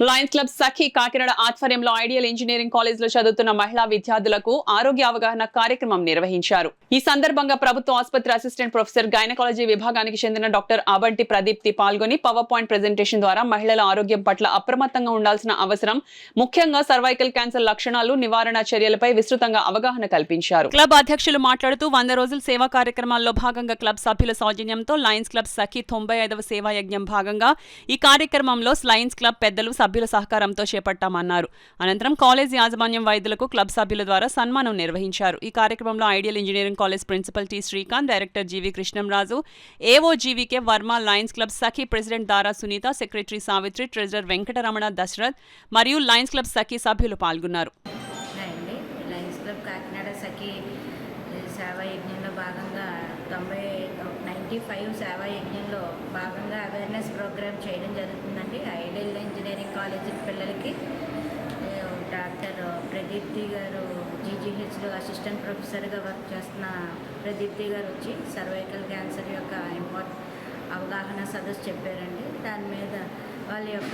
Lions Club సఖీ కాకినాడ ఆధ్వర్యంలో ideal engineering college లో చదువుతున్న మహిళా విద్యార్థులకు ఆరోగ్య అవగాహన కార్యక్రమం నిర్వహించారు. ఈ సందర్భంగా ప్రభుత్వ ఆసుపత్రి అసిస్టెంట్ ప్రొఫెసర్ గైనకాలజీ విభాగానికి చెందిన డాక్టర్ అబంటి ప్రదీప్తి పాల్గొని పవర్ పాయింట్ ప్రెజెంటేషన్ ద్వారా మహిళల ఆరోగ్యం పట్ల అప్రమత్తంగా ఉండాల్సిన అవసరం, ముఖ్యంగా సర్వైకల్ క్యాన్సర్ లక్షణాలు, నివారణ చర్యలపై విస్తృతంగా అవగాహన కల్పించారు. క్లబ్ అధ్యక్షులు మాట్లాడుతూ 100 రోజుల సేవా కార్యక్రమాల్లో భాగంగా క్లబ్ సభ్యుల సౌజన్యంతో లయన్స్ క్లబ్ సఖీ 95వ సేవా యజ్ఞం భాగంగా ఈ కార్యక్రమంలో లయన్స్ క్లబ్ పెద్దలు సభ్యుల సహకారంతో చేపట్టామన్నారు. అనంతరం కాలేజ్ యాజమాన్యం వైద్యులకు క్లబ్ సభ్యుల ద్వారా సన్మానం నిర్వహించారు. ఈ కార్యక్రమంలో ideal engineering college principal T Srikanth, director G V Krishnamraju, AO GVK Varma, Lions Club Sakhi president Dara Sunitha, secretary Savitri, treasurer Venkataramana Dasharath మరియు లయన్స్ క్లబ్ సఖీ సభ్యులు పాల్గొన్నారు. లయన్స్ క్లబ్ కాకినాడ సఖీ సేవా యజ్ఞంలో భాగంగా 95 సేవా యజ్ఞంలో భాగంగా అవేర్నెస్ ప్రోగ్రామ్ చేయడం జరుగుతుందండి. ఐడియల్ ఇంజనీరింగ్ కాలేజీ పిల్లలకి డాక్టర్ ప్రదీప్తి గారు జీజీహెచ్లో అసిస్టెంట్ ప్రొఫెసర్గా వర్క్ చేస్తున్న ప్రదీప్తి గారు వచ్చి సర్వైకల్ క్యాన్సర్ యొక్క అవగాహన సదస్సు చెప్పారండి. దాని మీద వాళ్ళ యొక్క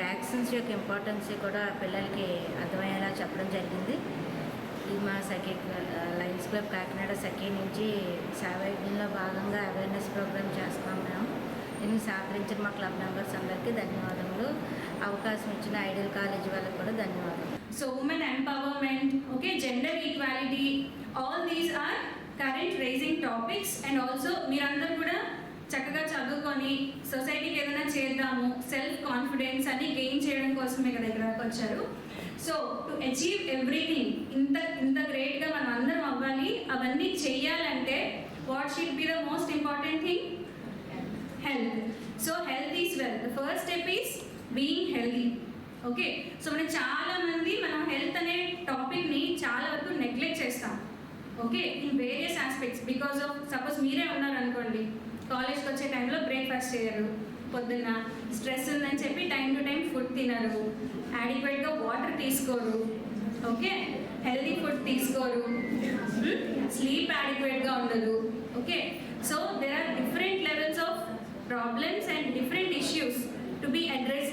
వ్యాక్సిన్స్ యొక్క ఇంపార్టెన్స్ కూడా పిల్లలకి అర్థమయ్యేలా చెప్పడం జరిగింది. ఇది మా సఖీ లయన్స్ క్లబ్ కాకినాడ సఖీ నుంచి సేవాయజ్ఞంలో భాగంగా అవేర్నెస్ ప్రోగ్రామ్ చేస్తున్నాం మేము. దీన్ని సహకరించిన మా క్లబ్ మెంబర్స్ అందరికీ ధన్యవాదములు. అవకాశం ఇచ్చిన ఐడియల్ కాలేజ్ వాళ్ళకి కూడా ధన్యవాదాలు. So women empowerment, okay, gender equality, all these are current rising topics. And also మీరందరూ కూడా చక్కగా చదువుకొని సొసైటీకి ఏదైనా చేద్దాము, సెల్ఫ్ కాన్ఫిడెన్స్ అని గెయిన్ చేయడం కోసమే కదా ఇక్కడికి వచ్చారు. సో టు అచీవ్ ఎవ్రీథింగ్, ఇంత గ్రేట్గా మనం అందరం అవ్వాలి. అవన్నీ చెయ్యాలంటే what should be the most important thing? Health. So health is wealth. The first step is being healthy. Okay, so మనం హెల్త్ అనే టాపిక్ని చాలా వరకు నెగ్లెక్ట్ చేస్తాం. Okay, in various aspects. Because of suppose మీరే ఉన్నారనుకోండి, కాలేజ్కి వచ్చే టైంలో బ్రేక్ఫాస్ట్ చేయరు, పొద్దున్న స్ట్రెస్ ఉందని చెప్పి టైం టు టైం ఫుడ్ తినరు, యాడిక్వేట్గా వాటర్ తీసుకోరు, ఓకే, హెల్దీ ఫుడ్ తీసుకోరు, స్లీప్ యాడిక్వేట్గా ఉండదు. Okay, so there are different levels of problems and different issues to be addressed